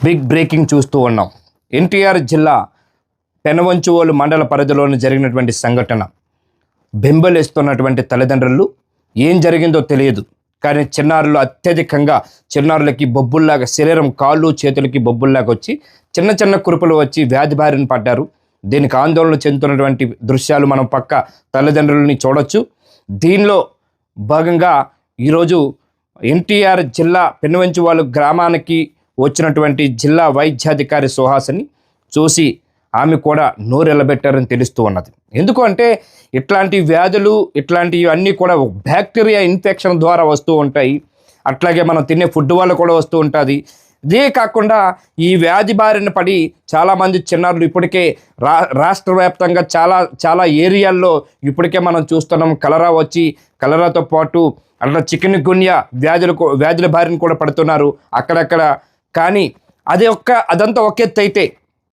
Big breaking చూస్తూ ఉన్నాం. ఎన్టీఆర్ జిల్లా పెనవంచువోలు మండల పరిధిలోని జరిగినటువంటి సంఘటన. బెంబలేస్తున్నటువంటి తల్లిదండ్రులు ఏం జరిగిందో తెలియదు, కానీ చిన్నారులకి బొబ్బుల్లాగా శరీరం, కాళ్ళు చేతులకి బొబ్బుల్లాగా వచ్చి చిన్న చిన్న కురుపులు వచ్చి వ్యాధి బారిన పడ్డారు. దీనికి ఆందోళన చెందుతున్నటువంటి దృశ్యాలు మనం పక్క తల్లిదండ్రులని చూడొచ్చు. దీనిలో భాగంగా ఈరోజు ఎన్టీఆర్ జిల్లా పెనువంచువాలు గ్రామానికి వచ్చినటువంటి జిల్లా వైద్యాధికారి సుహాసిని చూసి ఆమె కూడా నోరెళ్ళబెట్టారని తెలుస్తూ ఉన్నది. ఎందుకు అంటే ఇట్లాంటి వ్యాధులు ఇట్లాంటివి అన్నీ కూడా బ్యాక్టీరియా ఇన్ఫెక్షన్ ద్వారా వస్తూ ఉంటాయి. అట్లాగే మనం తినే ఫుడ్ వల్ల కూడా వస్తూ ఉంటుంది. ఇదే కాకుండా ఈ వ్యాధి బారిన పడి చాలామంది చిన్నారులు ఇప్పటికే రాష్ట్ర వ్యాప్తంగా చాలా ఏరియాల్లో ఇప్పటికే మనం చూస్తున్నాం. కలరాతో పాటు అట్లా చికెన్ గున్యా వ్యాధుల బారిన కూడా పడుతున్నారు అక్కడక్కడ. కానీ అదంతా ఒక ఎత్తు అయితే